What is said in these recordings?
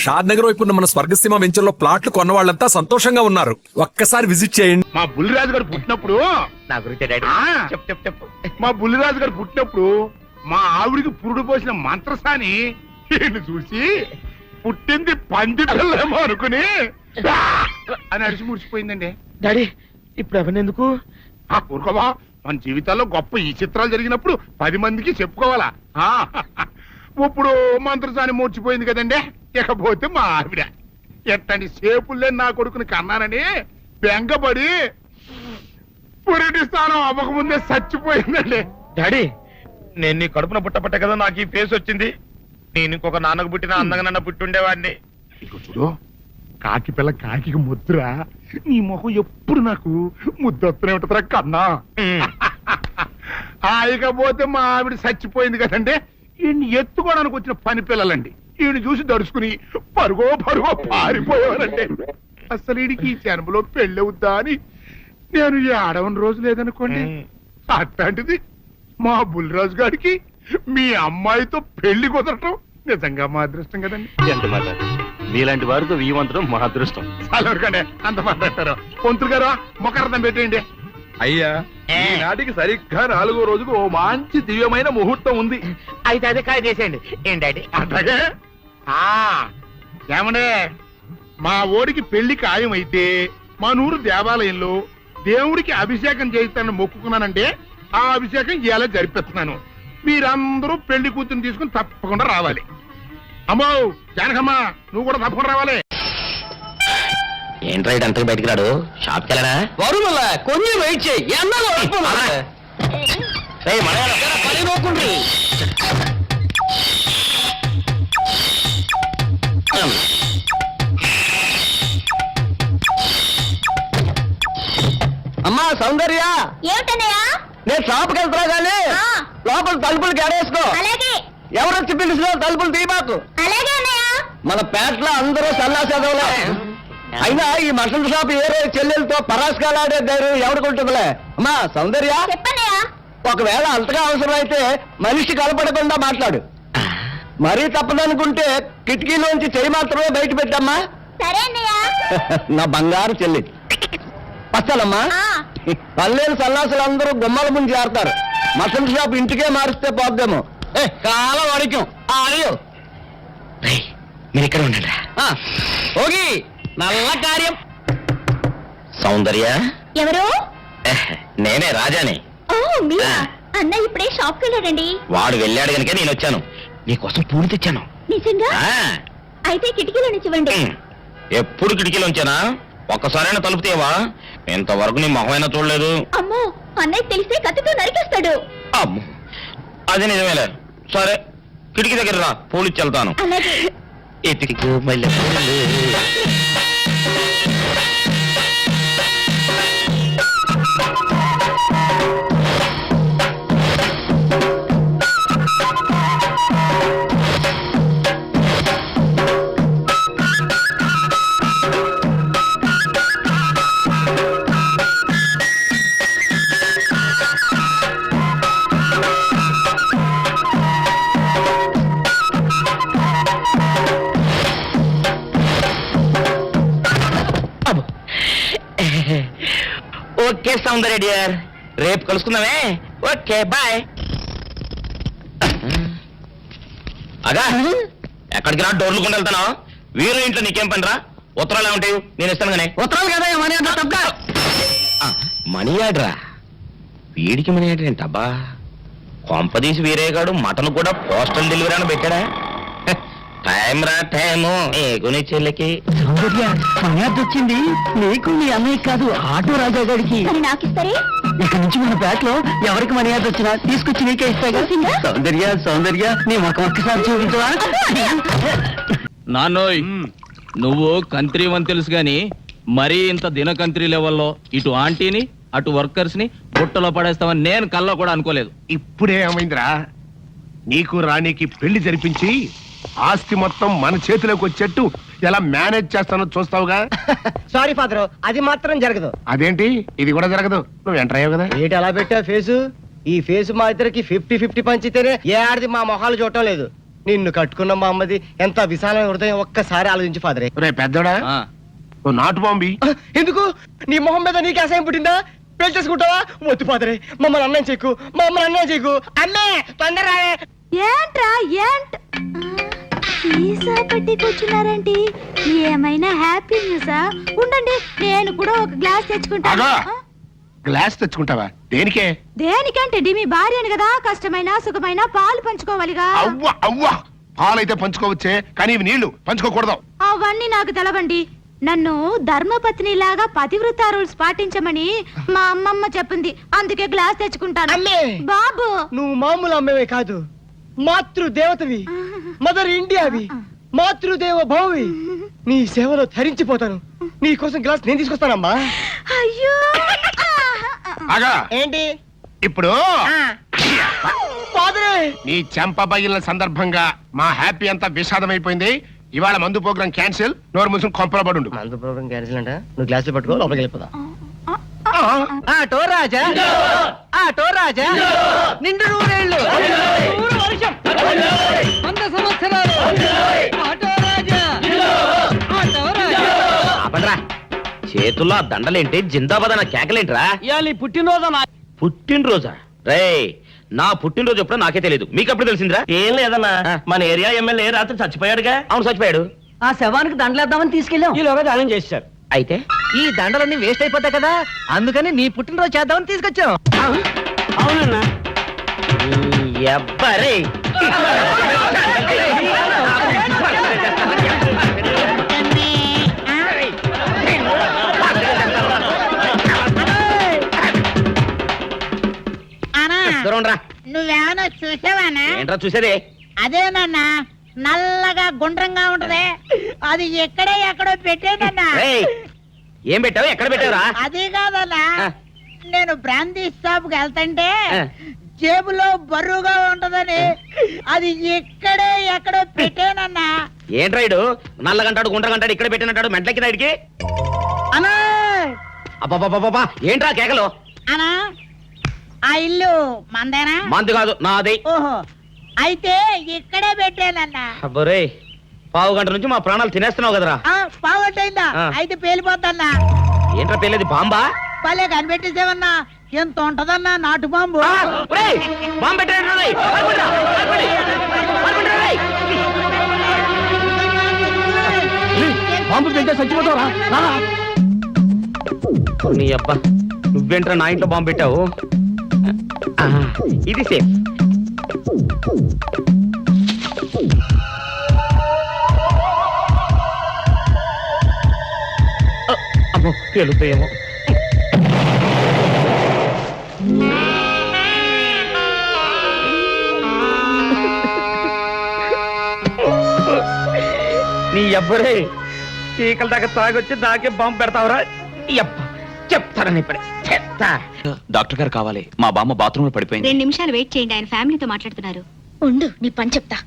షాద్ నగర్ వైపు ఉన్న మన స్వర్గసీమ వెంచర్ లో ప్లాట్లు కొన్న వాళ్ళంతా సంతోషంగా ఉన్నారు. ఒక్కసారి విజిట్ చేయండి. మా బుల్లిరాజు గారు పుట్టినప్పుడు నా గురించి డాడీ చెప్పు మా బుల్లిరాజు గారు పుట్టినప్పుడు మా ఆవిడికి పురుడు పోసిన మంత్రసాని ఈయన్ని చూసి పుట్టింది పంది పిల్లేమో అనుకుని అని అరిచి ముడిచిపోయిందండి. డాడీ ఇప్పుడు ఎవరినెందుకు ఊరుకోవా, మన జీవితాల్లో గొప్ప ఈ చిత్రాలు జరిగినప్పుడు 10 మందికి చెప్పుకోవాలా. ఇప్పుడు మంత్రసాని మూర్చిపోయింది కదండి, ఇకపోతే మా ఆవిడ ఎట్టండి సేపుల్లే నా కొడుకుని కన్నానని బెంగపడి పురిటి స్థానం అవ్వకముందే చచ్చిపోయిందండి. డాడీ నేను నీ కడుపున పుట్టపట్ట కదా నాకు ఈ ఫేస్ వచ్చింది. నేను ఇంకొక నాన్నకు పుట్టిన అందంగా నన్ను పుట్టి ఉండేవాడిని. ఇక చూడు, కాకి పిల్ల కాకి ముద్దురా, నీ మొహం ఎప్పుడు నాకు ముద్దొత్తనే ఉంటుందిరా కన్నా. ఇకపోతే మా ఆవిడ చచ్చిపోయింది కదండి, ఈయన్ని ఎత్తుకోవడానికి వచ్చిన పని పిల్లలండి ఈయన చూసి దడుచుకుని పరుగో పారిపోయేవారండి. అసలు ఈడికి ఈ జన్మలో పెళ్ళవుద్దా అని నేను ఈ ఆడవని రోజు లేదనుకోండి. అట్లాంటిది మా బుల్లిరాజు గారికి మీ అమ్మాయితో పెళ్లి కుదరటం నిజంగా మా అదృష్టం కదండి. ఎంత మాట, మీలాంటి వారితో వీయమంతరం మా అదృష్టం. చాలవరగానే అంత మాట్లాడతారు. పొంతులు గారు మొకరదం పెట్టేయండి. అయ్యా, ఈనాటికి సరిగ్గా 4వ రోజుకు ఓ మంచి దివ్యమైన ముహూర్తం ఉంది. అయితే అదే కాయ చేసేయండి. ఏం డాడీ? అట్లాగే ఏమనే, మా ఓడికి పెళ్లి ఖాయమైతే మా నూరు దేవాలయంలో దేవుడికి అభిషేకం చేయిస్తానని మొక్కుకున్నానంటే ఆ అభిషేకం ఇలా జరిపిస్తున్నాను. మీరందరూ పెళ్లి కూతురు తీసుకుని తప్పకుండా రావాలి. అమ్మో జానకమ్మ, నువ్వు కూడా తప్పకుండా రావాలి. ఏంట్రా అంతకు బయటికి రాడు? షాప్కి వెళ్ళరా? కొంచెం వెయిట్ చేయి. అమ్మా సౌందర్య, ఏమిటన్నయ్యా? నేను షాప్కి వెళ్తున్నా కానీ లోపల తలుపులు గడేసుకో. అలాగే. ఎవరొచ్చి పిలిచినా తలుపులు తీయబాకు. అలాగే అన్నయ్య. మన పేటలో అందరూ సన్నాసేదవులే. అయినా ఈ మటన్ షాప్ ఏరే చెల్లెలతో పరాస్కాలాడే ధైర్యం ఎవరికుంటుందిలే. అమ్మా సౌందర్య, చెప్పన్నయ్యా. ఒకవేళ అంతగా అవసరం అయితే మనిషి కలపడకుండా మాట్లాడు. మరీ తప్పదనుకుంటే కిటికీలోంచి చెయ్యి మాత్రమే బయట పెట్టమ్మా. సరే అన్నయ్య. నా బంగారు చెల్లి. వస్తానమ్మా. పల్లెలు సన్నాసులు అందరూ గుమ్మల ముందు చేరతారు. మటన్ షాప్ ఇంటికే మారిస్తే పోద్దేమో. కాలం అడిగాం అడియో. మీరు ఇక్కడ ఉండండి. ఓగి నల్ల కార్యం. సౌందర్య. ఎవరు? నేనే రాజాని. ఓ మీరా? అన్న ఇప్పుడే షాప్ కి వెళ్ళాడండి. వాడు వెళ్ళాడు కనుక నేను వచ్చాను. నీకోసం పూలు తెచ్చాను. నిజంగా? అయితే కిటికీలో నుంచి ఇవ్వండి. ఎప్పుడు కిటికీలో ఉంచానా? ఒక్కసారైనా తలుపు తీయవా? ఇంతవరకు నీ మొహమైనా చూడలేదు. అమ్మో, అన్నయ్య తెలిస్తే కత్తితో నరికేస్తాడు. అమ్మో, అది నిజమేలే. సరే కిటికీ దగ్గర రా, పూలు ఇచ్చి వెళ్తాను. అలాగే. ఎతికి మళ్ళీ ఓకే సౌందర్య డియర్, రేపు కలుసుకుందామే. Okay bye. అగా ఎక్కడికి రా, డోర్లు కొండ వెళ్తాను. వీరు ఇంట్లో నీకేం పని రా? ఉత్తరాలు ఏమంటాయి? నేను ఇస్తాను కానీ. ఉత్తరాలు కదా మనీ ఆర్డర్. తప్ప మనీ ఆర్డరా? వీడికి మనీ ఆర్డర్ ఏంటబ్బా? కొంపదీసి వీరేగాడు మటన్ కూడా పోస్టల్ డెలివరీ అని పెట్టాడా? టైం రా టైము నీకు నీ చెల్లికి. సౌందర్య, మర్యాద వచ్చింది నీకు నీ అన్నయ్య కాదు, ఆటో రాజా గారికి. నాకు ఇస్తారే? ఇక్కడి నుంచి మన పేటలో ఎవరికి మర్యాద వచ్చినా తీసుకొచ్చి నీకే ఇస్తాగా. సౌందర్య సౌందర్య, నీ ముఖం ఒక్కసారి చూపించవా? నాన్నోయ్, నువ్వు కంత్రి అని తెలుసు గాని మరీ ఇంత దినకంత్రి లెవెల్లో ఇటు ఆంటీని అటు వర్కర్స్ ని బుట్టలో పడేస్తామని నేను కల్లో కూడా అనుకోలేదు. ఇప్పుడే ఏమైందిరా, నీకు రాణికి పెళ్లి జరిపించి ఆస్తి మొత్తం మన చేతిలోకి వచ్చేట్టు ఎలా మేనేజ్ చేస్తానో చూస్తావుగా. సారీ ఫాదర్, అది మాత్రం జరగదు. అదేంటి, ఇది కూడా జరగదు? నువ్వు ఎంటర్ అయ్యావు కదా. ఏంటి అలా పెట్టా ఫేసు? ఈ ఫేసు మా ఇద్దరికి 50-50 పంచితేనే ఏ ఆడిది మా మొహాలు చూడటం లేదు. నిన్ను కట్టుకున్న మా అమ్మది ఎంత విశాలమైన హృదయం ఒక్కసారి ఆలోచించి ఫాదరే. రే పెద్దోడా ఆ, ఓ నాటు బాంబి ఎందుకు నీ మొహం మీద నీకు అసహ్యం పుట్టిందా? పెళ్లి చేసుకుంటావా? వద్దు ఫాదరే, మమ్మల్ని అన్నం చేయకు, మా అమ్మని అన్నం చేయకు. అమ్మే తొందర ఏంట్రా ఏంట్ సీసా పెట్టి కూర్చున్నారండి? ఏమైనా హ్యాపీ న్యూసా? ఉండండి, నేను కూడా ఒక గ్లాస్ తెచ్చుకుంటాను. ఆగా. గ్లాస్ తెచ్చుకుంటావా? దేనికే? దేనికంటే మీ భార్యను కదా, కష్టమైన సుఖమైన పాలు పంచుకోవాలిగా. అవ్వ అవ్వ పాలైతే పంచుకోవచ్చే, కానీ ఇవి నీళ్లు పంచుకోకూడదు. అవన్నీ నాకు తెలవండి. నన్ను ధర్మపత్ని లాగా పతివ్రత రూల్స్ పాటించమని మా అమ్మమ్మ చెప్పింది, అందుకే గ్లాస్ తెచ్చుకుంటాను. అమ్మే! బాబు నువ్వు మామూలు అమ్మవే కాదు, మాతృ దేవతవి, మదర్ ఇండియావి, మాతృదేవ భౌవి. నీ సేవలో ధరించిపోతాను. నీ కోసం గ్లాస్ నేను తీసుకొస్తానమ్మా. అయ్యో ఆగా. ఏంటి ఇప్పుడు ఫాదరే? నీ చెంప పగిలిన సందర్భంగా మా హ్యాపీ అంతా విషాదమైపోయింది. ఇవాళ మందు ప్రోగ్రాం క్యాన్సిల్. నోరు మూసుకుని కొంపలో పడుండు. మందు ప్రోగ్రాం క్యాన్సిల్ అంట. నువ్వు గ్లాసులు పట్టుకో, లోపలికి వెళ్ళిపోదా. ఆటో రాజా, ఆటో రాజా, నిండు నూరేళ్ళు, నూరు వర్షం, 100 సంవత్సరాలు, ఆటో రాజా, ఆటో రాజా. ఆపండ్రా. చేతుల్లో ఆ దండలేంటి, జిందాబాద్ అన్న కేకలేంట్రా? ఇవాళ నీ పుట్టినరోజు నా. పుట్టినరోజా? రేయ్, నా పుట్టినరోజు ఎప్పుడో నాకే తెలియదు, మీకు అప్పుడు తెలిసిందిరా? ఏం లేదన్నా, మన ఏరియా ఎమ్మెల్యే రాత్రి చచ్చిపోయాడుగా. అవును, చచ్చిపోయాడు. ఆ శవానికి దండలేద్దామని తీసుకెళ్ళాం. ఈలోగా దానం చేశారు. అయితే ఈ దండలన్నీ వేస్ట్ అయిపోతాయి కదా, అందుకని నీ పుట్టినరోజు చేద్దామని తీసుకొచ్చాం. అవునన్నా. ఎవ్వరే దూరంరా. నువ్వేమన్నా చూసావానా? ఏంట్రా చూసేదే? అదేనన్నా, నల్లగా గుండ్రంగా ఉంటది, అది ఎక్కడే ఎక్కడో పెట్టేనన్నా. రేయ్, ఏం పెట్టావు? ఎక్కడ పెట్టావురా? అది కాదన్నా, ఆ. నేను బ్రాందీ షాప్ కి వెళ్తుంటే ఆ. జేబులో బరువుగా ఉంటదని అది ఎక్కడే ఎక్కడో పెట్టానన్నా. ఏంట్రా ఇడు నల్లగంటాడు గుండ్రగంటాడు ఇక్కడ పెట్టినట్టాడు మెంట్లకి రైడ్కి? అన్నా అబ్బాబాబాబా, ఏంట్రా కేకలు? అన్నా, ఆ ఇల్లు మందేనా? మందు కాదు, నాది. ఓహో, అయితే ఇక్కడే పెట్టానన్నా. అబ్బరే, పావు గంట నుంచి మా ప్రాణాలు తినేస్తున్నావు కదరా. పావుగంటైందా? ఆ. అయితే పేలిపోతాన్నా. ఏంట్రా పెళ్ళేది? బాంబా? భలే కనిపెట్టేసేవన్నా, ఎంత ఉంటదన్నా నాటు బాంబు. ఆ, ఒరేయ్, బాంబు పెట్టాడు రేయ్. పారిపోండ్రా, పారిపోండి, పారిపోండ్రా రేయ్. బాంబు పెడితే చచ్చిపోతావరా? నీ అబ్బా, నువ్వేంట్రా నా ఇంట్లో బాంబు పెట్టావు? ఆ, ఇది సేఫ్. అమ్మో, పేలుతాయేమో. నీ అబ్బరే, చీకల దాకా తాగొచ్చి నాకే బాంబు పెడతావురా? చెప్తారని ఇప్పుడే చెప్తా. డాక్టర్ గారు కావాలి, మా బామ్మ బాత్రూమ్ లో పడిపోయింది. 2 నిమిషాలు వెయిట్ చేయండి, ఆయన ఫ్యామిలీతో మాట్లాడుతున్నారు. ఉండు, నీ పని చెప్తా.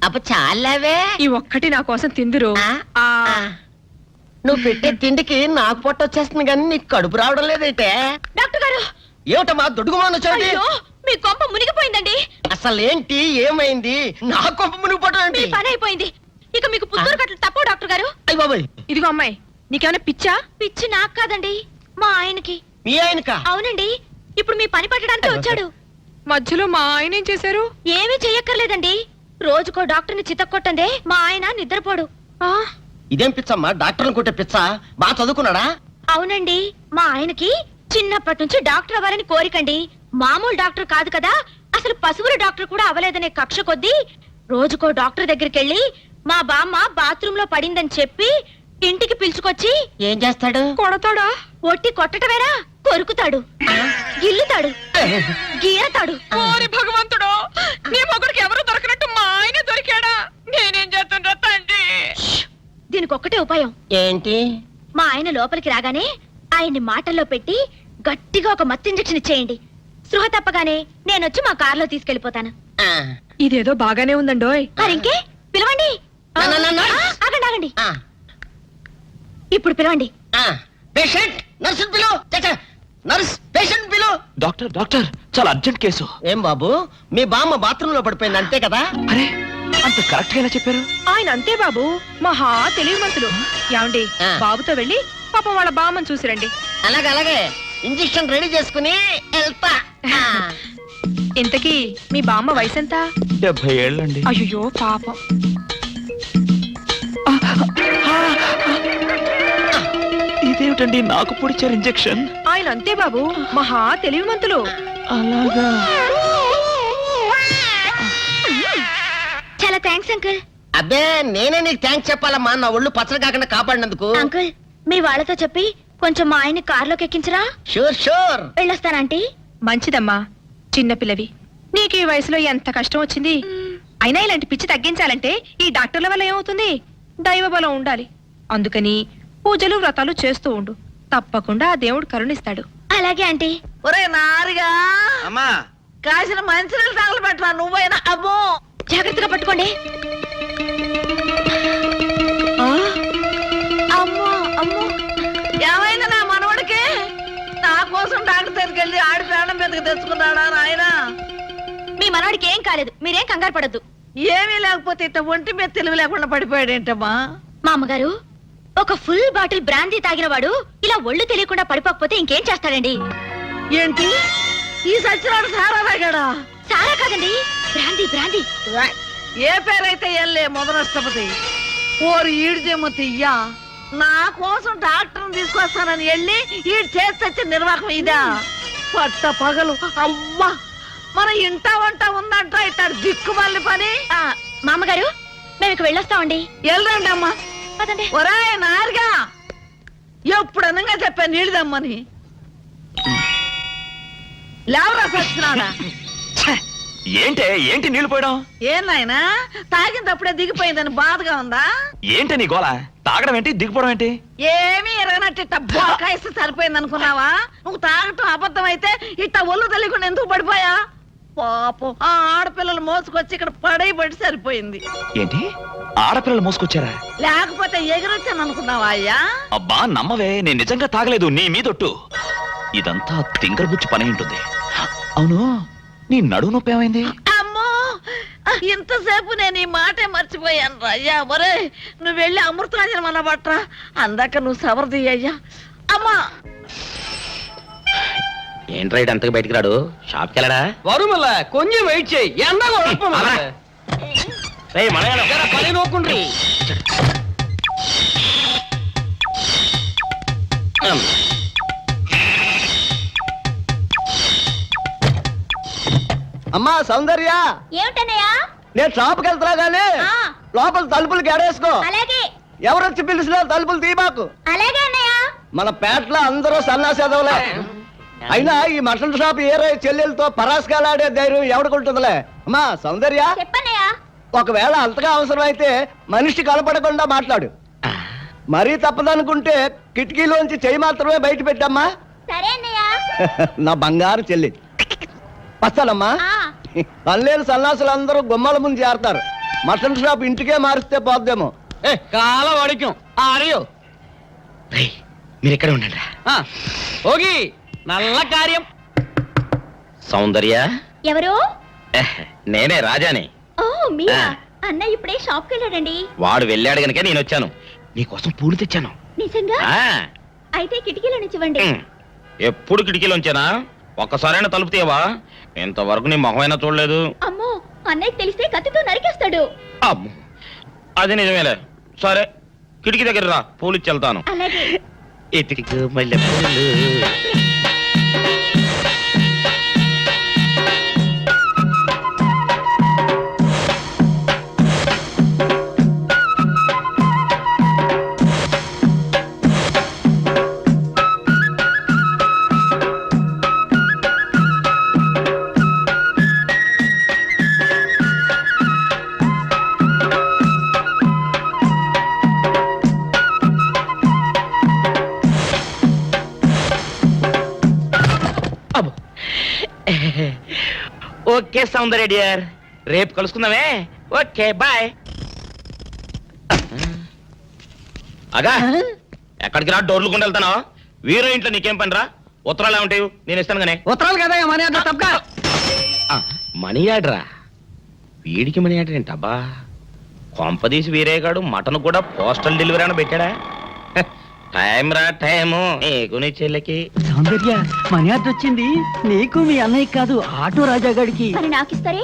అప్ప చాలావే, ఈ ఒక్కటి నా కోసం తిందురు. నువ్వు పెట్టే తిండికి నాకు పొట్ట వచ్చేస్తుంది కానీ నీకు కడుపు రావడం లేదైతే. డాక్టర్ గారు, ఏమిటమ్మా దొడుగుమాను చూడండి. అయ్యో, మీ కొంప మునిగిపోయిందండి. అసలు ఏంటి, ఏమైంది? నా కొంప మునిగిపోవడం మీ ఏంటి? పని అయిపోయింది. ఇక మీకు పుత్తూరు కట్టలు తప్పవు డాక్టర్ గారు. అయ్య బాబాయ్, ఇదిగో అమ్మాయి, నీకేమైనా పిచ్చా? పిచ్చి నాకు కాదండి, మా ఆయనకి. మీ ఆయనకా? అవునండి, ఇప్పుడు మీ పని పట్టడానికి వచ్చాడు. మధ్యలో మా ఆయన ఏం చేశారు? ఏమీ చెయ్యక్కర్లేదండి, రోజుకో డాక్టర్ని చితక్కొట్టందే మా ఆయన నిద్రపోడు. ఆ, ఇదేం పిచ్చమ్మా, డాక్టర్ని కొట్టే పిచ్చ? బాగా చదువుకున్నాడా? అవునండి, మా ఆయనకి చిన్నప్పటి నుంచి డాక్టర్ అవ్వాలని కోరికండి. మామూలు డాక్టర్ కాదు కదా, అసలు పశువుల డాక్టర్ కూడా అవ్వలేదనే కక్ష కొద్దీ రోజుకో డాక్టర్ దగ్గరికి వెళ్ళి మా బామ్మ బాత్రూమ్ లో పడిందని చెప్పి ఇంటికి పిలుచుకొచ్చి ఏం చేస్తాడు? కొడతాడా? ఒట్టి కొట్టటమేనా, కొరుకుతాడు, గిల్లుతాడు, గీరతాడు. ఓరి భగవంతుడు, నీ మొగుడికి ఎవరు దొరకనట్టు మా ఆయన దొరికాడా? నేనేం చేస్తుండ్రా తండ్రి? దీనికి ఒక్కటే ఉపాయం. ఏంటి? మా ఆయన లోపలికి రాగానే ఆయన్ని మాటల్లో పెట్టి గట్టిగా ఒక మత్తు ఇంజెక్షన్ ఇచ్చేయండి. స్పృహ తప్పగానే నేనొచ్చి మా కారులో తీసుకెళ్లిపోతాను. ఇదేదో బాగానే ఉందండోయ్. మరింకే పిలవండి. ఆగండి ఆగండి, ఇప్పుడు పిలవండి. పేషెంట్, నర్సు పిలు. నర్స్, పేషెంట్ పిలు. డాక్టర్ డాక్టర్, చాలా అర్జెంట్ కేసు. ఏం బాబు, మీ బామ్మ బాత్రూమ్ లో పడిపోయింది అంతే కదా? అరే, అంత కరెక్ట్ గా ఎలా చెప్పారు? ఆయన అంతే బాబు, మహా తెలివిమంతులు. ఏమండి, ఆ. బాబుతో వెళ్ళి పాపం వాళ్ళ బామ్మని చూసిరండి. అలాగే అలాగే, ఇంజెక్షన్ రెడీ చేసుకుని వెళ్తా. ఇంతకీ మీ బామ్మ వయసు ఎంత? 70 ఏళ్ళండి. అయ్యో పాపం. ఇదేమిటండి నాకు పొడిచారు ఇంజెక్షన్? ఆయన అంతే బాబు, మహా తెలివిమంతులు. అలాగా? చాలా థ్యాంక్స్ అంకుల్. అబ్బే, నేనే నీకు థ్యాంక్స్ చెప్పాలమ్మా, నా ఒళ్ళు పచ్చడి కాకుండా కాపాడినందుకు. అంకుల్, మీ వాళ్ళతో చెప్పి కొంచెం మా ఆయన్ని కారులోకి ఎక్కించరా? Sure sure. వెళ్ళొస్తానంటీ. మంచిదమ్మా, చిన్నపిల్లవి. నీకు ఈ వయసులో ఎంత కష్టం వచ్చింది. అయినా ఇలాంటి పిచ్చి తగ్గించాలంటే ఈ డాక్టర్ల వల్ల ఏమవుతుంది? దైవ బలం ఉండాలి. అందుకని పూజలు వ్రతాలు చేస్తూ ఉండు, తప్పకుండా ఆ దేవుడు కరుణిస్తాడు. అలాగే ఆంటీ. ఒరే నారిగా, అమ్మా, కాసిన మంచినీళ్ళు తగలబెట్టరా నువ్వైనా. అబ్బో, జాగ్రత్తగా పట్టుకోండి. అమ్మో అమ్మో, ఏమైంది నా మనవడికి? నా కోసం డాక్టర్ దగ్గరికి వెళ్ళి ఆడి ప్రాణం మీదకి తెచ్చుకున్నాడా నాయనా? మీ మనవాడికి ఏం కాలేదు, మీరేం కంగారు పడద్దు. ఏమీ లేకపోతే ఇట్ట ఒంటి మీద తెలివి లేకుండా పడిపోయాడేంటమ్మా? మా అమ్మగారు, ఒక ఫుల్ బాటిల్ బ్రాందీ తాగిన వాడు ఇలా ఒళ్ళు తెలియకుండా పడిపోకపోతే ఇంకేం చేస్తాడండి? ఏంటి, ఈ సచ్చినాడు సారా తాగాడా? సారా కాదండి, బ్రాందీ బ్రాందీ. ఏ పేరైతే ఎల్లే మొదలష్టపతి. ఓరి ఈడు చెమ్మతియ్యా, నా కోసం డాక్టర్ని తీసుకొస్తానని వెళ్ళి ఈడు చేసి నిర్వాహకం ఇదా? పట్ట పగలు అవ్వా, మన ఇంట వంట ఉందంట ఇట్టాడు దిక్కుమల్లి పని. మా అమ్మగారు, మేము ఇక వెళ్ళొస్తామండి. వెళ్ళండి అమ్మా. పదండి. ఒరాయ్ నారుగా, ఎప్పుడు అనగా చెప్పాను నీళ్ళు దమ్మని. లేవరా సచ్చినాడా? ఏంటి నీళ్లు పోయడం? ఏం నాయనా, తాగినప్పుడే దిగిపోయిందని బాధగా ఉందా? ఏంటి నీ గోల? తాగడం ఏంటి, దిగిపోవడం ఏంటి? ఏమీ ఎరగనట్టు ఇట్ట బోకాయిస్తే సరిపోయింది అనుకున్నావా? నువ్వు తాగటం అబద్ధం అయితే ఇట్ట ఒళ్ళు తెలియకుండా ఎందుకు పడిపోయా? పాపం, ఆ ఆడపిల్లలు మోసుకొచ్చి ఇక్కడ పడి సరిపోయింది. ఏంటి, ఆడపిల్లలు మోసుకొచ్చారా? లేకపోతే ఎగిరొచ్చాను అనుకున్నావా అయ్యా? అబ్బా నమ్మవే, నేను నిజంగా తాగలేదు, నీ మీదొట్టు. ఇదంతా తింగరబుచ్చి పని ఉంటుంది. అవును, నీ నడువు నొప్పి ఏమైంది? అమ్మో, ఇంతసేపు నేను ఈ మాటే మర్చిపోయాను అయ్యా. ఒరే, నువ్వు వెళ్ళి అమృతరాజన్ మన బట్రా, అందాక నువ్వు సవరది అయ్యా. అమ్మా, ఏంట్రా ఇటు అంతకు బయటికి రాడు? షాప్కి వెళ్ళడా? వరుమల కొంచెం వెయిట్ చేయి, పని నోకుండ్రి. అమ్మా సౌందర్య, ఏమిటన్నయ్యా? నేను షాప్కి వెళ్తున్నా గానీ లోపల తలుపులు గడేసుకో. అలాగే ఎవరొచ్చి పిలిచినా తలుపులు తీయబాకు. అలాగే అన్నయ్య. మన పేటలో అందరూ సన్నాసేదవులే. అయినా ఈ మటన్ షాప్ ఏరే చెల్లెలతో పరాస్కాలాడే ధైర్యం ఎవడుకుంటుందిలే. అమ్మా సౌందర్య, చెప్పన్నయ్య. ఒకవేళ అంతగా అవసరం అయితే మనిషి కనపడకుండా మాట్లాడు. మరీ తప్పదనుకుంటే కిటికీలోంచి చెయ్యి మాత్రమే బయట పెట్టమ్మా. సరే అన్నయ్య. నా బంగారు చెల్లి. వస్తానమ్మా. పనిలేని సన్నాసులు అందరూ గుమ్మల ముందు చేరతారు. మటన్ షాప్ ఇంటికే మారిస్తే పోద్దేమో. కాల వడికం ఆరియో. మీరు ఎక్కడ ఉండండి. ఓగి నల్ల కార్యం. సౌందర్య, ఎవరు? నేనే రాజాని. ఓ మీరా? అన్న ఇప్పుడే షాప్కి వెళ్ళాడండి. వాడు వెళ్ళాడు గనుక నేను వచ్చాను. నీకోసం పూలు తెచ్చాను. నిజంగా? ఆ, అయితే కిటికీలో నుంచి ఇవ్వండి. ఎప్పుడు కిటికీలోంచేనా? ఒక్కసారైనా తలుపు తీయవా? ఇంతవరకు నీ మొహమైనా చూడలేదు. అమ్మో, అన్నయ్యకి తెలిస్తే కత్తితో నరికేస్తాడు. అమ్మో, అది నిజమేలే. సరే, కిటికీ దగ్గర రా, పూలు ఇచ్చి వెళ్తాను. అలాగే. ఇటుకు మల్లె పూలు. ఓకే సౌందర్య డియర్, రేపు కలుసుకుందామే. Okay bye. అగా ఎక్కడికి రా, డోర్లు కొండ వెళ్తానా? వీరో ఇంట్లో నీకేం పని రా? ఉత్తరాలు ఏమంటాయి? నేను ఇస్తాను గానే. ఉత్తరాలు కదా మనీ ఆర్డర్ తప్ప. మనీ ఆర్డరా? వీడికి మనీ ఆర్డర్ ఏంటబ్బా? కొంపదీసి వీరేగాడు మటన్ కూడా పోస్టల్ డెలివరీ అని పెట్టాడా? హ, టైం రా టైము నీకు నీ చెల్లికి. సౌందర్య మనీ ఆర్డర్ వచ్చింది నీకు మీ అన్నయ్య కాదు ఆటో రాజా గారికి. మరి నాకిస్తారే?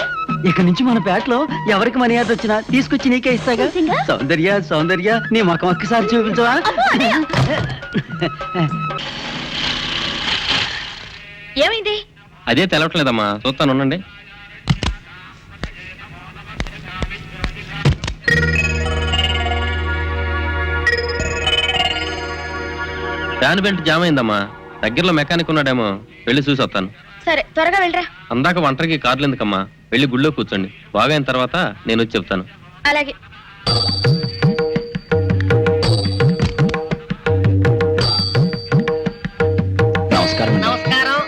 ఇక నుంచి మన పేటలో ఎవరికి మనీ ఆర్డర్ వచ్చినా తీసుకొచ్చి నీకే ఇస్తాగా. నిజంగా? సౌందర్య సౌందర్య నీ ముఖం ఒక్కసారి చూపించవా? ఏమైంది? అదే తెలవట్లేదమ్మా, చూస్తాను ఉండండి. ఫ్యాన్ బెల్ట్ జామ్ అయిందమ్మా, దగ్గరలో మెకానిక్ ఉన్నాడేమో, వెళ్ళి చూసి వస్తాను. సరే త్వరగా వెళ్ళరా. అందాక ఒంటరికి కార్లు ఎందుకమ్మా, వెళ్ళి గుళ్ళో కూర్చోండి, బాగైన తర్వాత నేను వచ్చి చెప్తాను. అలాగే. నమస్కారం. నమస్కారం.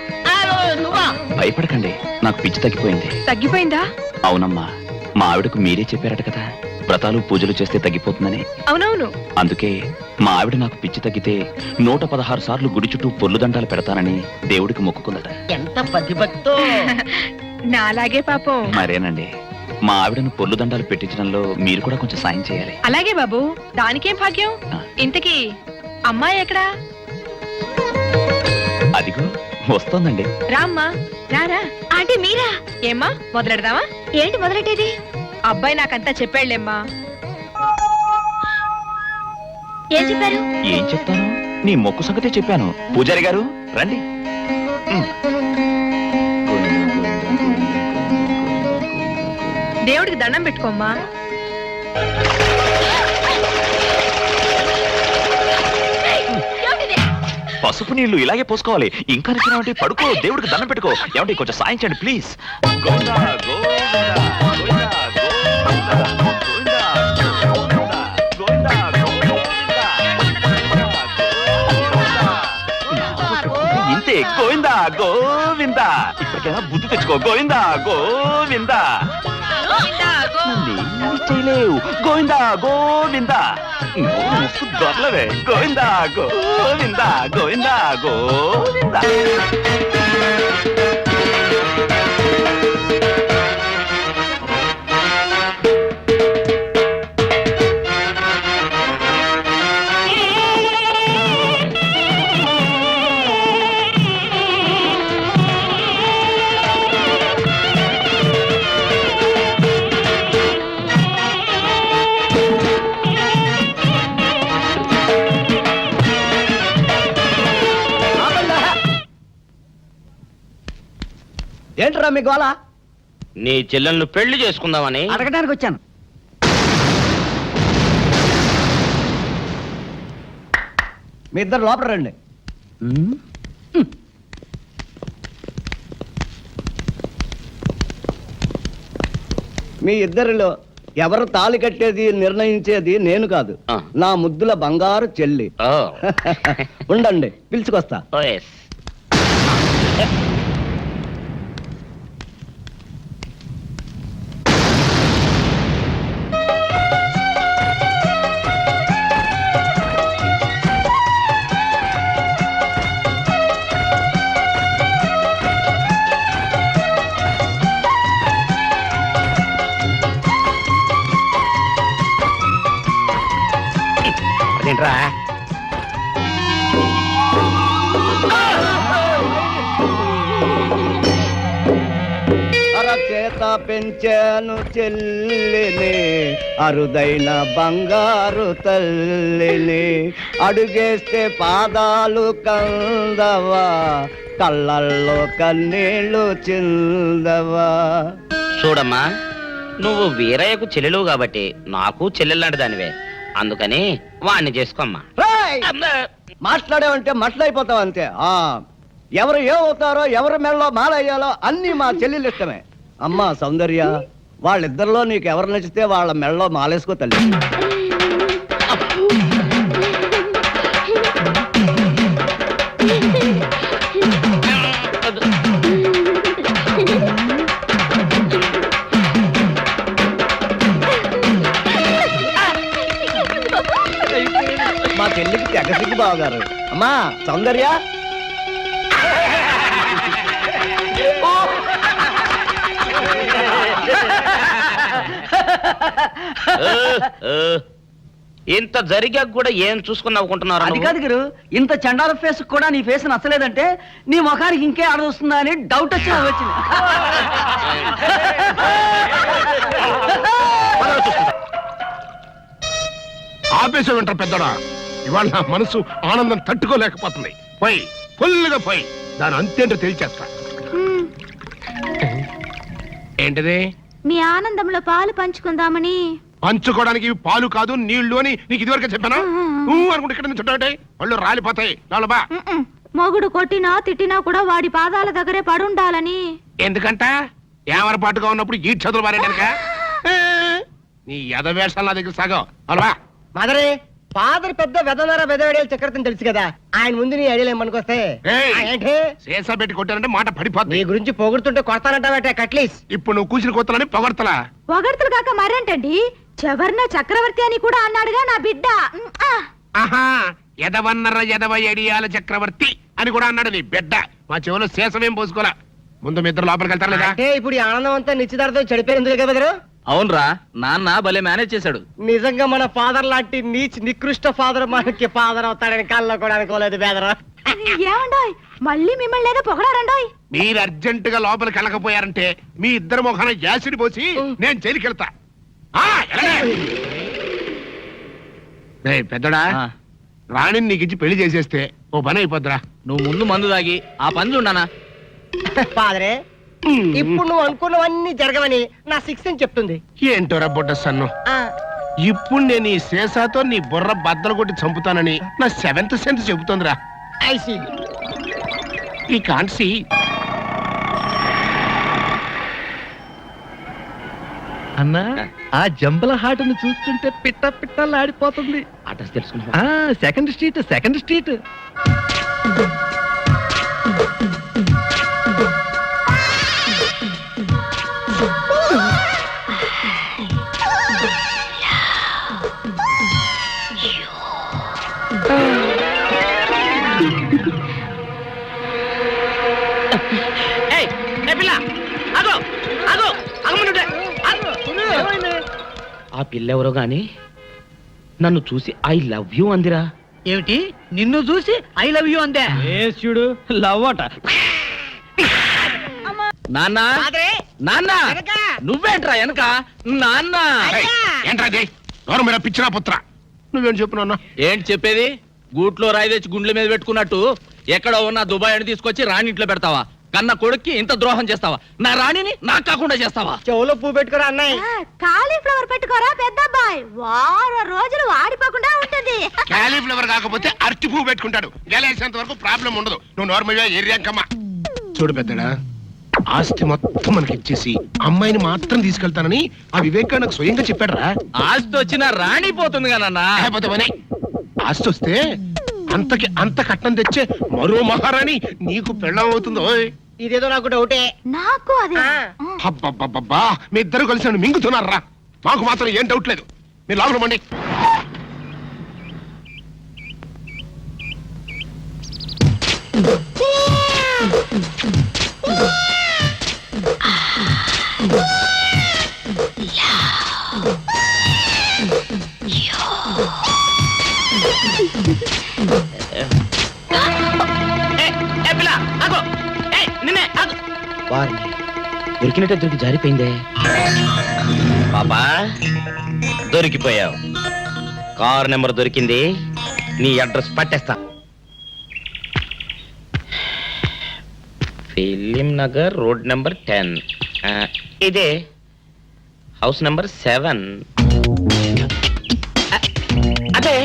నువ్వా? భయపడకండి, నాకు పిచ్చి తగ్గిపోయింది. తగ్గిపోయిందా? అవునమ్మా, మా ఆవిడకు మీరే చెప్పారట కదా, వ్రతాలు పూజలు చేస్తే తగ్గిపోతుందని. అవునవును. అందుకే మా ఆవిడ నాకు పిచ్చి తగ్గితే 116 సార్లు గుడి చుట్టూ పొర్లు దండాలు పెడతానని దేవుడికి మొక్కుకుందట. ఎంత ప్రతిభక్తో. నాలాగే పాపం. మరేనండి, మా ఆవిడను పొర్లు దండాలు పెట్టించడంలో మీరు కూడా కొంచెం సాయం చేయాలి. అలాగే బాబు, దానికేం భాగ్యం. ఇంతకీ అమ్మాయి ఎక్కడా? అదిగో వస్తోందండి. రామ్మా, రారా. ఆంటీ మీరా? ఏమ్మా మొదలెడదామా? ఏంటి మొదలెట్టేది? అబ్బాయి నాకంతా చెప్పాడులేమ్మా. ఏం చెప్పారు? ఏం చెప్తాను, నీ మొక్కు సంగతే చెప్పాను. పూజారి గారు రండి. దేవుడికి దండం పెట్టుకోమ్మా. ఏమిటిది? పసుపు నీళ్లు ఇలాగే పోసుకోవాలి. ఇంకా నచ్చినావంటే పడుకో, దేవుడికి దండం పెట్టుకో. ఏమంటే కొంచెం సాయం చేయండి ప్లీజ్. గోవిందా, గోవిందా, గోవిందా, గోవిందా, గోవిందా, గోవిందా, గోవిందా. ఇంతే, గోవిందా గోవిందా. ఇప్పటికైనా బుద్ధి తెచ్చుకో. గోవిందా గోవిందా. నన్నేమీ చేయలేవు. గోవిందా గోవిందా. దొరలవే. గోవిందా గోవిందా, గోవిందా గోవిందా. ఏంట్రా మీ గోళ? నీ చెల్లెళ్ళు పెళ్లి చేసుకుందామని అడగడానికి వచ్చాను. మీ ఇద్దరు లోపల రండి. మీ ఇద్దరిలో ఎవరు తాళి కట్టేది నిర్ణయించేది నేను కాదు, ఆ. నా ముద్దుల బంగారు చెల్లి. ఓ. ఉండండి, పిలుచుకొస్తా. ఓ, yes. అదేంట్రా? అరచేత పెంచాను చెల్లిని, అరుదైన బంగారు తల్లిని. అడుగేస్తే పాదాలు కందవా, కళ్ళల్లో కన్నీళ్లు చిందవా. చూడమ్మా, నువ్వు వీరయ్యకు చెల్లెలు కాబట్టి నాకు చెల్లెల్లాంటి దానివే, అందుకని వాణ్ణి చేసుకోమ్మా. రేయ్! మాట్లాడేవంటే మట్లయిపోతావు అంతే. ఎవరు ఏమవుతారో, ఎవరి మెడలో మాలయ్యాలో అన్ని మా చెల్లెలు ఇష్టమే. అమ్మా సౌందర్య, వాళ్ళిద్దరిలో నీకు ఎవరు నచ్చితే వాళ్ళ మెడలో మాలేసుకో తల్లి. మా చెల్లికి తెగ సిగ్గు బావగారు. అమ్మా సౌందర్య, ఇంత జరిగాక కూడా ఏం చూసుకుని నవ్వుకుంటున్నారు అది కాదు గురు, ఇంత చండాల ఫేస్ కూడా నీ ఫేస్ నచ్చలేదంటే నీ ముఖానికి ఇంకే ఆడదొస్తుందా అని డౌట్ వచ్చి వచ్చింది. ఆపేసే వింటారు పెద్దడా. ఇవాళ నా మనసు ఆనందం తట్టుకోలేకపోతుంది. పోయి ఫుల్గా పోయి దాని అంతేంటో తెలిచేస్తా. ఏంటిది? మీ ఆనందంలో పాలు పంచుకుందామని. పంచుకోవడానికి ఇవి పాలు కాదు నీళ్లు అని నీకు ఇదివరకే చెప్పాను. నువ్వు అనుకుంటే ఇక్కడ నుంచి చుట్టాటే వాళ్ళు రాలిపోతాయి. లాలబా మొగుడు కొట్టినా తిట్టినా కూడా వాడి పాదాల దగ్గరే పడుండాలని. ఎందుకంట ఏమరపాటుగా ఉన్నప్పుడు ఈ చదువులు మారేడానిక? నీ ఎదవేషాలు నా దగ్గర సాగవు. అలవా మదరే ఫాదర్ పెద్ద వెదనర వెదవేడేలు చక్రవర్తిని తెలుసు కదా, ఆయన ముందు నీ ఐడియాలు ఏమనుకొస్తే ఏంటి శేషా పెట్టి కొట్టానంటే మాట నీ పడిపోతుంది. గురించి పొగుడుతుంటే కొడతానంటావట కట్లీస్. ఇప్పుడు నువ్వు కూసిన కొత్తలని పొగడతలా? పొగడ్తలు కాక మరేంటండి, చెవర్న చక్రవర్తి అని కూడా అన్నాడుగా నా బిడ్డ. ఆహా ఎదవన్నర ఎదవ ఎడియాల చక్రవర్తి అని కూడా అన్నాడు నీ బిడ్డ. మా చెవులో శేషమేం పోసుకోలే. ముందు మీ ఇద్దరు లోపలికి వెళ్తారు లేదా? అంటే ఇప్పుడు ఈ ఆనందం అంతా నిశ్చితార్థం చెడిపోయింది కదా బెదరు. అవునరా, నాన్న భలే మేనేజ్ చేశాడు. నిజంగా మన ఫాదర్ లాంటి నీచ్ నికృష్ట ఫాదర్ మనకి ఫాదర్ అవుతాడని కళ్ళలో కూడా అనుకోలేదు బెదరు. ఏమండోయ్ మళ్ళీ మిమ్మల్ని ఏదో పొగడారండోయ్. మీరు అర్జెంట్ గా లోపలికి వెళ్ళకపోయారంటే మీ ఇద్దరు మొఖాన యాసిడ్ పోసి నేను జైలుకి వెళ్తా. పెద్దడా ఆ, రాణిని నీకు ఇచ్చి పెళ్లి చేసేస్తే ఓ పని అయిపోద్దిరా. నువ్వు ముందు మందు తాగి ఆ పని చూడనా. ఫాదరే ఇప్పుడు నువ్వు అనుకున్నవన్నీ జరగవని నా సిక్స్ అని చెప్తుంది. ఏంటోరా బుడ్డ సన్ను, ఇప్పుడు నేను ఈ శేషాతో నీ బుర్ర బద్దలు కొట్టి చంపుతానని నా సెవెంత్ సెన్స్ చెబుతోందిరా. ఐసి ఈ కాన్సీ అన్నా ఆ జంబల హాటను చూస్తుంటే పిట్ట పిట్టలాడిపోతుంది. అడ్రస్ తెలుసుకున్నా. Second street second street. ఆ పిల్లెవరో గాని నన్ను చూసి ఐ లవ్ యూ అందిరా. ఏమిటి నిన్ను చూసి ఐ లవ్ యూ అందే? చూడు లవ్ అట. నాన్న నాన్న నువ్వేంట్రా వెనక? నాన్న ఏంట్రా ఎవరు మీరు పిచ్చినా పుత్ర? నువ్వేం చెప్పు నాన్న? ఏంటి చెప్పేది? గూట్లో రాయి తెచ్చి గుండెల మీద పెట్టుకున్నట్టు ఎక్కడో ఉన్న దుబాయ్ అని తీసుకొచ్చి రాణి ఇంట్లో పెడతావా? కన్న కొడుక్కి ఇంత ద్రోహం చేస్తావా? నా రాణిని నాకు కాకుండా చేస్తావా? చెవులో పువ్వు పెట్టుకోరా అన్నయ్య. కాలీఫ్లవర్ పెట్టుకోరా పెద్దబ్బాయి, వారం రోజులు వాడిపోకుండా ఉంటుంది. క్యాలీఫ్లవర్ కాకపోతే అరటి పువ్వు పెట్టుకుంటాడు. గెలేసేంత వరకు ప్రాబ్లం ఉండదు. నువ్వు నార్మల్గా ఏరియాకమ్మా. చూడు పెద్దడా, ఆస్తి మొత్తం మనకి ఇచ్చేసి అమ్మాయిని మాత్రం తీసుకెళ్తానని ఆ వివేక్ నాకు స్వయంగా చెప్పాడురా. ఆస్తి వచ్చిన రాణి పోతుంది కదా. లేకపోతే ఆస్తి వస్తే అంతకి అంత కట్నం తెచ్చే మరో మహారాణి నీకు పెళ్ళం అవుతుందో. ఇదేదో నాకు డౌటే. నాకు అదే. అబ్బబ్బబ్బబ్బా, మీ ఇద్దరు కలిసి నన్ను మింగుతున్నారా? మాకు మాత్రం ఏం డౌట్ లేదు. మీరు లోపల పండి. దొరికినట్టే దొరికి జారిపోయిందే. పాపా దొరికిపోయావు. కారు నెంబర్ దొరికింది, నీ అడ్రస్ పట్టేస్తా. Film Nagar road number 10. ఇదే హౌస్ నెంబర్ 7. అదే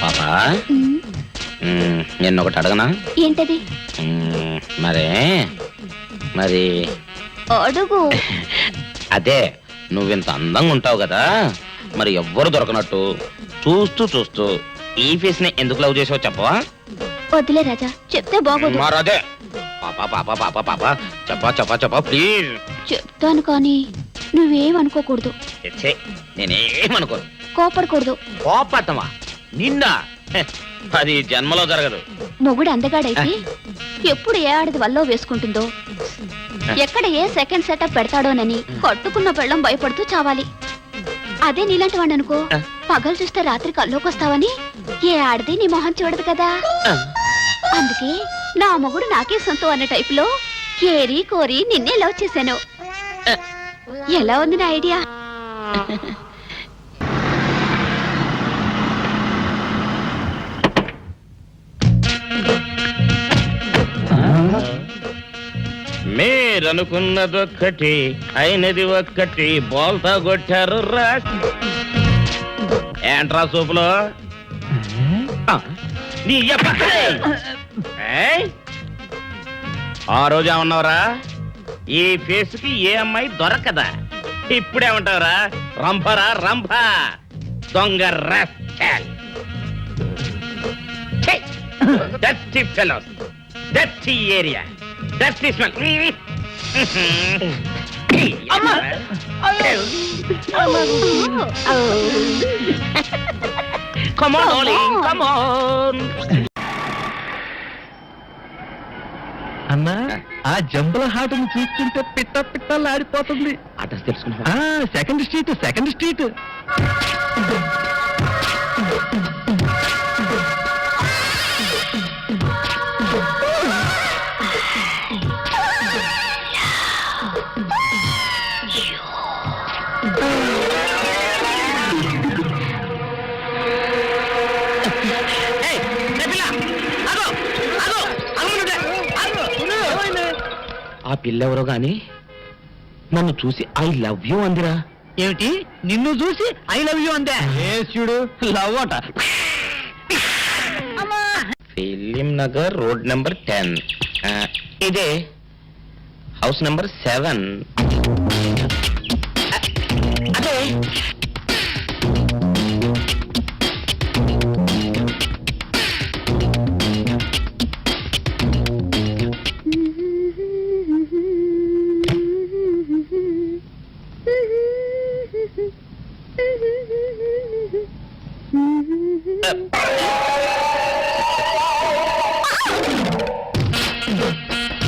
పాపా నేను ఒకటి అడగనా? ఏంటది? మరి అడుగు. అదే నువ్వింత అందంగా ఉంటావు కదా, మరి ఎవ్వరు దొరకనట్టు చూస్తూ ఈ ఫేస్ ని ఎందుకు లవ్ చేసావు చెప్పవా? వద్దులే రాజా చెప్తే బాగోదు మరదే పాపా పాపా పాపా పాపా చెప్పా ప్లీజ్. చెప్తాను కానీ నువ్వేమనుకోకూడదు నేనేమనుకోను. కోపడకూడదు కోపట్టమా నిన్న హె, అది జన్మలో జరగదు. మొగుడు అందగాడైతే ఎప్పుడు ఏ ఆడది వల్లో వేసుకుంటుందో ఎక్కడ ఏ సెకండ్ సెటప్ పెడతాడోనని కట్టుకున్న పెళ్ళం భయపడుతూ చావాలి. అదే నీలాంటి వాడిని అనుకో, పగలు చూస్తే రాత్రి కల్లోకొస్తావని ఏ ఆడది నీ మొహం చూడదు కదా. అందుకే నా మొగుడు నాకే సొంతం అన్న టైపులో ఏరి కోరి నిన్నే లవ్ చేశాను. ఎలా ఉంది నా ఐడియా? మీరనుకున్నదొక్కటి అయినది ఒక్కటి బోల్తా కొట్టారు రా. ఏంట్రా సూపులో నీ యప్ప. ఏయ్! ఆ రోజు ఏమన్నావురా? ఈ ఫేస్ కి ఏ అమ్మాయి దొరకదా. ఇప్పుడేమంటావురా? రంభరా రంభ దొంగ rascal. ఛీ! Dirty fellows, dirty area, dirty smell. Come on, darling, come on. అన్నా ఆ జంబల హాటును చూస్తుంటే పిట్ట పిట్టలాడిపోతుంది. అడ్రస్ తెలుసుకున్నా? Second street. ఆ పిల్లెవరో గాని నన్ను చూసి ఐ లవ్ యూ అందిరా. ఏమిటి నిన్ను చూసి ఐ లవ్ యూ అందే? చూడు లవ్ అట. Film Nagar road number 10. ఇదే హౌస్ నెంబర్ 7. అదే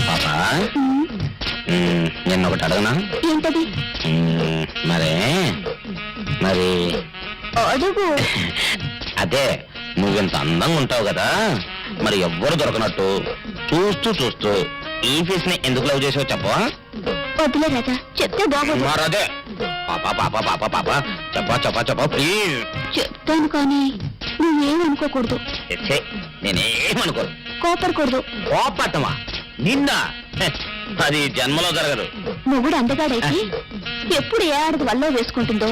పాపా, నిన్న ఒకటి అడగనా? ఏంటది? మరి అడుగు. అదే నువ్వెంత అందంగా ఉంటావు కదా, మరి ఎవ్వరు దొరకనట్టు చూస్తూ ఈ ఫీస్ ని ఎందుకు లవ్ చేసావు చెప్పవా? వద్దులే రాజా చెప్తే బాగోదు మరదే పాపా పాపా పాపా పాపా చెప్పా ప్లీజ్. చెప్తాను కానీ నువ్వేమనుకోకూడదు నేనేమనుకోను. కోపడకూడదు కోపట్టమా నిన్న హె, అది జన్మలో జరగదు. మొగుడు అందగాడైతే ఎప్పుడు ఏ ఆడది వల్లో వేసుకుంటుందో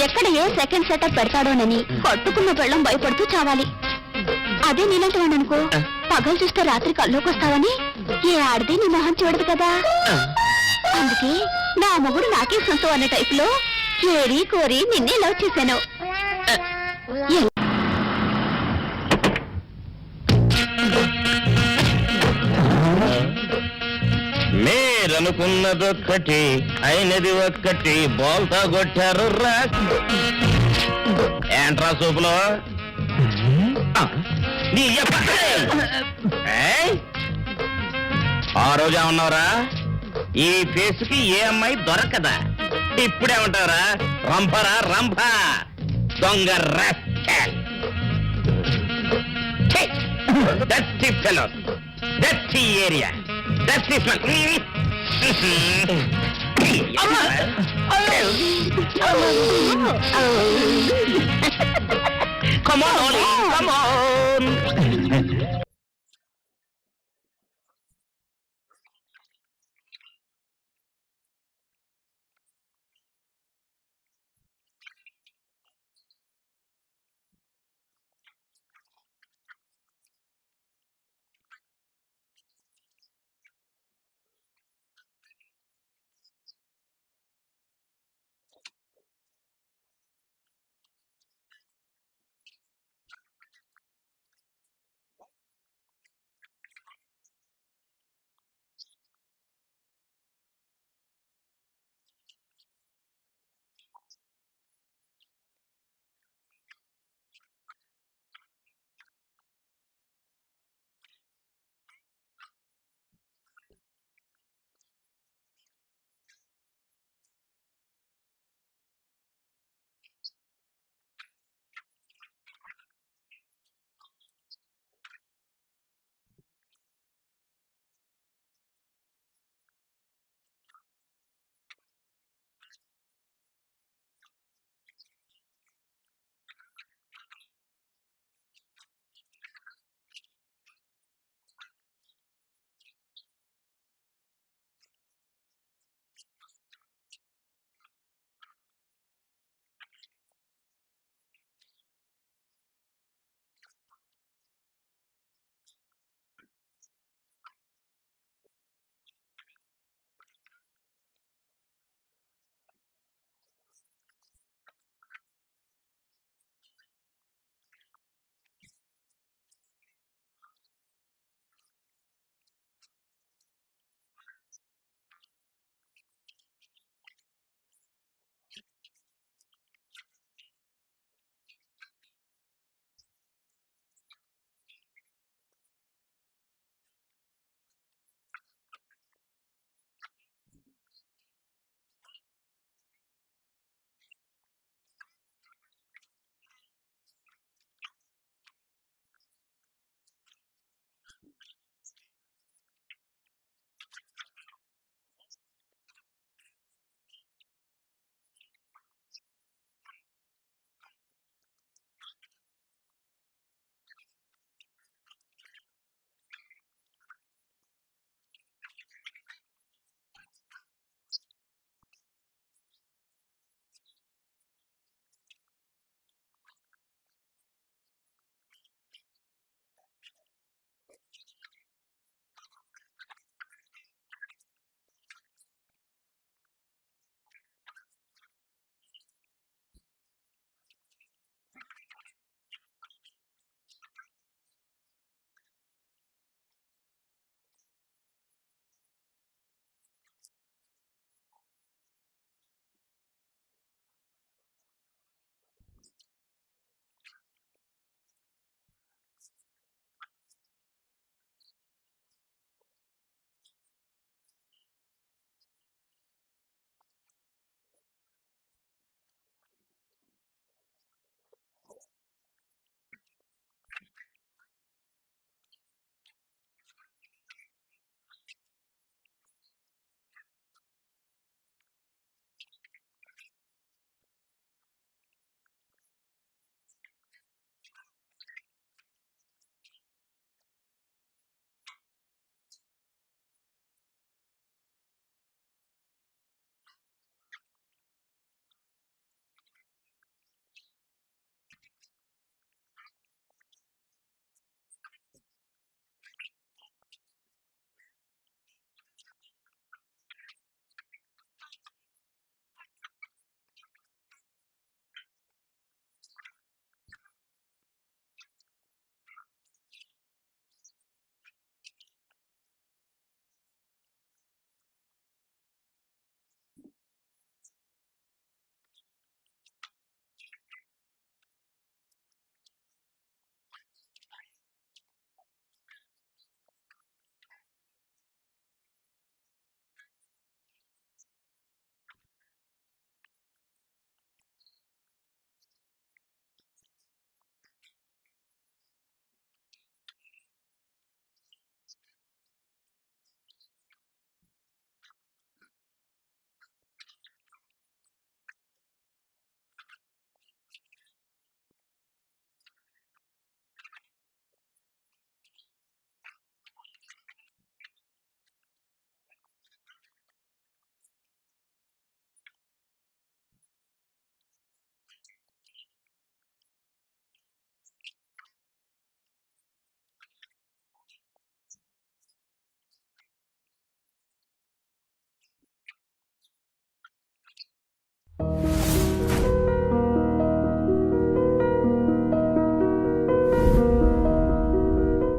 ఎక్కడ ఏ సెకండ్ సెటప్ పెడతాడోనని కట్టుకున్న పెళ్ళం భయపడుతూ చావాలి. అదే నీలాంటి వాడిని అనుకో, పగలు చూస్తే రాత్రి కల్లోకొస్తావని ఏ ఆడది నీ మొహం చూడదు కదా. అందుకే నా మొగుడు నాకే సొంతం అన్న టైపులో ఏరి కోరి నిన్నే లవ్ చేశాను. మీరనుకున్నదొక్కటి అయినది ఒక్కటి బోల్తా కొట్టారు రా. ఏంట్రా సూపులో నీ యప్ప. ఏయ్! ఆ రోజు ఏమన్నావురా? ఈ ఫేస్ కి ఏ అమ్మాయి దొరకదా. ఇప్పుడేమంటావురా? రంభరా రంభ దొంగ rascal. ఛీ! Dirty fellows, dirty area, dirty smell. Come on, Ollie, come on.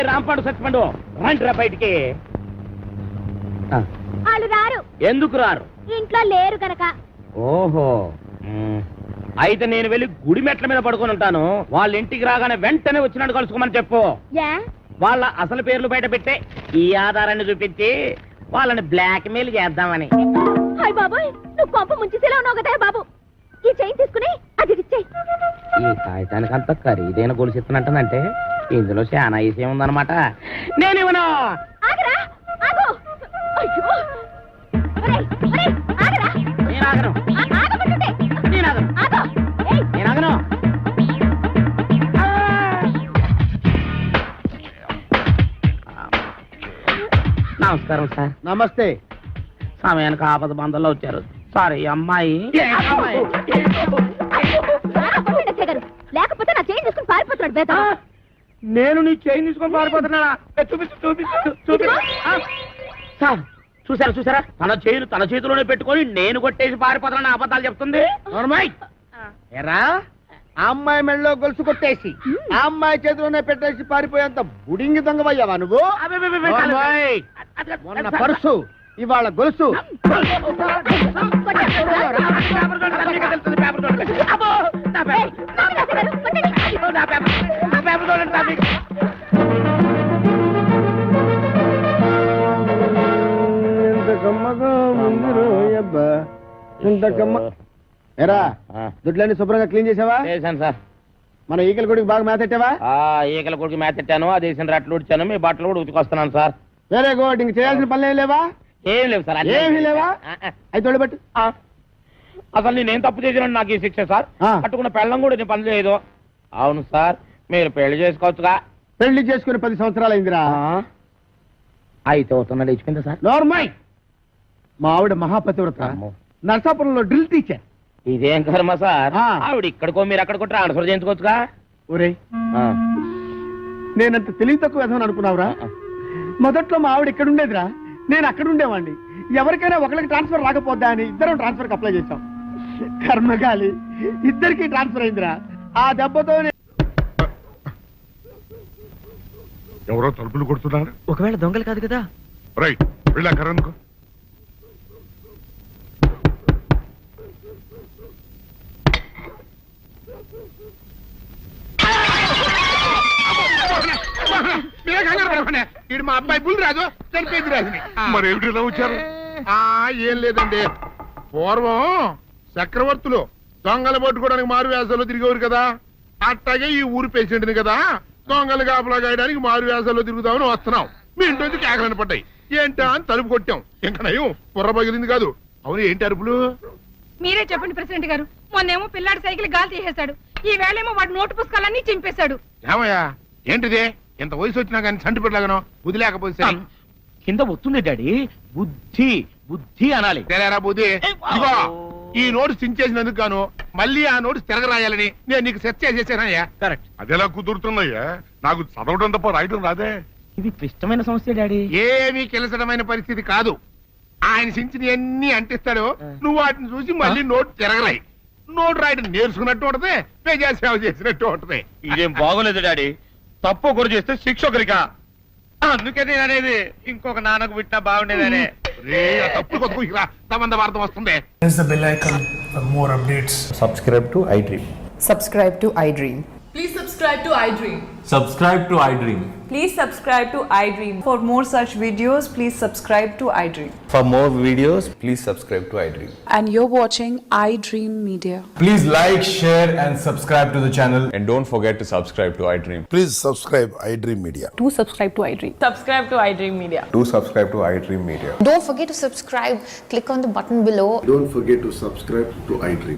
రాంపాడు Satyapandu రండిరా బయటికి. వాళ్ళు రారు, ఎందుకు రారు? ఇంట్లో లేరు గనక. ఓహో అయితే నేను వెళ్ళి గుడి మెట్ల మీద పడుకొని ఉంటాను. వాళ్ళ ఇంటికి రాగానే వెంటనే వచ్చినట్టు కలుసుకోమని చెప్పు. వాళ్ళ అసలు పేర్లు బయట పెట్టే ఈ ఆధారాన్ని చూపించి వాళ్ళని బ్లాక్ మెయిల్ చేద్దామని. హాయ్ బాబాయ్, నువ్వు కొంప ముంచేసేలా ఉన్నావు కదా బాబు. ఈ చైన్ తీసుకుని అది ఇచ్చేయ్. ఈ కాగితానికి అంత ఖరీదైన గొలుసు ఇస్తున్నట్టనంటే ఇందులో చాలా విషయం ఉందన్నమాట. నేనేమన్నా ఆగరా, ఆగు. అయ్యో, ఒరేయ్, ఒరేయ్, ఆగరా. నేను ఆగను, ఆగమంటుంటే. నేను ఆగను, ఆగు. ఏయ్, నేను ఆగను. నమస్కారం సార్. నమస్తే. సమయానికి ఆపద బంధంలో వచ్చారు. సారీ అమ్మాయి. కొట్టండి గారు, లేకపోతే నా చైన్ తీసుకుని పారిపోతున్నాడు బేట. నేను నీ చైన్ తీసుకొని పారిపోతున్నా. చూపించు చూపించు చూపించు. సార్ చూసారా చూసారా, తన చైన్ తన చేతిలోనే పెట్టుకొని నేను కొట్టేసి పారిపోతున్నా అబద్ధాలు చెప్తుంది. ఎరా, ఆ అమ్మాయి మెళ్ళలో గొలుసు కొట్టేసి ఆ అమ్మాయి చేతిలోనే పెట్టేసి పారిపోయేంత బుడింగి దొంగవయ్యావా నువ్వు? అమ్మాయి, మొన్న పర్సు, ఇవాళ గొలుసు. ఎరా, దుడ్లన్నీ శుభ్రంగా క్లీన్ చేసావా? చేశాను సార్. మన ఈకల గుడికి బాగా మేతెట్టావా? ఈకల కొడుకు మేతెట్టాను, అది వేసిన రట్లు ఉడిచాను, మీ బట్టలు కూడా ఉతుకొస్తున్నాను సార్. Very good. ఇంక చేయాల్సిన పనులు ఏం లేవా? ఏం లేవు సార్. ఏమీ లేవా? అయితే తోడుబెట్టు. అసలు నేనేం తప్పు చేసినా నాకు ఈ శిక్ష సార్. కట్టుకున్న పెళ్ళం కూడా నేను పని చేయదు. అవును సార్, మీరు పెళ్లి చేసుకోవచ్చుగా. పెళ్లి చేసుకుని 10 సంవత్సరాలు అయిందిరా. అయితే అవుతున్నాడు ఇచ్చుకుందా సార్. నోర్మై, మా ఆవిడ మహాపతివ్రత, నరసాపురంలో డ్రిల్ టీచర్. ఇదేం కర్మ సార్, ఆవిడ ఇక్కడికో మీరు అక్కడికో ట్రాన్స్ఫర్ చేయించుకోవచ్చుగా. ఒరే, నేనంత తెలివి తక్కువ విధమని అనుకున్నావురా? మొదట్లో మా ఆవిడ ఇక్కడ ఉండేదిరా, నేను అక్కడ ఉండేవాడిని. ఎవరికైనా ఒకరికి ట్రాన్స్ఫర్ రాకపోద్దా అని ఇద్దరం ట్రాన్స్ఫర్ అప్లై చేశాం. కర్మగాలి, ఇద్దరికి ట్రాన్స్ఫర్ అయిందిరా. ఆ దెబ్బతో ఎవరో తలుపులు కొడుతున్నారు. ఒకవేళ దొంగలు కాదు కదా? రైట్, వెళ్ళా కరణ్కో. ఇడు మా అబ్బాయి బుల్ రాజు చనిపోయింది రాజుని. మరి ఏమిటి ఇలా వచ్చారు? ఏం లేదండి, పూర్వం చక్రవర్తులు దొంగలు పట్టుకోవడానికి మారు వేసాల్లో తిరిగేవారు కదా. అట్టాగే ఈ ఊరు పేషెంట్ని కదా దొంగలు కాపలా గాయడానికి మారు వేసాల్లో తిరుగుదామని వస్తున్నాం. మీ ఇంటి కేకలను పడ్డాయి. ఏంటా అని తలుపు కొట్టాం. ఇంకా నయం బుర్ర పగిలింది కాదు. అవును, ఏంటి అరుపులు? మీరే చెప్పండి ప్రెసిడెంట్ గారు. మొన్నేమో పిల్లాడి సైకిల్ గాలి తీసేశాడు, ఈ వేళేమో వాడి నోటు పుస్తకాలన్నీ చింపేశాడు. ఏమయ్యా, ఏంటిదే? ఇంత వయసు వచ్చినా కానీ చంటి పెట్టలాగనో బుద్ధి లేకపోతే కింద వస్తుంది డాడీ. బుద్ధి బుద్ధి అనాలి. తెలేరా బుద్ధి. ఇదిగో, ఈ నోటు చించేసినందుకు గాను మళ్ళీ ఆ నోటు తిరగరాయాలని నేను నీకు సెట్ చేసేసానయ్యా. కరెక్ట్. అదెలా కుదురుతున్నాయ్యా? నాకు చదవడం తప్ప రాయడం రాదే. ఇది క్లిష్టమైన సమస్య డాడీ. ఏమీ కిలసడమైన పరిస్థితి కాదు. ఆయన చించిన ఎన్ని అంటిస్తాడు, నువ్వు వాటిని చూసి మళ్ళీ నోటు తిరగరాయి. నోటు రాయడం నేర్చుకున్నట్టు ఉంటది, ప్రజా సేవ చేసినట్టు ఉంటది. ఇదేం బాగోలేదు డాడీ. తప్పు ఒకరు చేస్తే శిక్ష ఒకరికా? అందుకే నేను అనేది ఇంకొక నాన్నకు పుట్టినా బాగుండేదనే. తప్పుడు కొత్త ఇలా సంబంధ వార్త వస్తుంది. Press the bell icon for more updates. Subscribe to iDream. Subscribe to iDream. Please subscribe to iDream. Subscribe to iDream. Please subscribe to iDream. For more such videos, please subscribe to iDream. For more videos, please subscribe to iDream. And you're watching iDream Media. Please like, share and subscribe to the channel. And don't forget to subscribe to iDream. Please subscribe iDream Media. Do subscribe to iDream. Subscribe to iDream Media. Do subscribe to iDream Media. Don't forget to subscribe. Click on the button below. Don't forget to subscribe to iDream.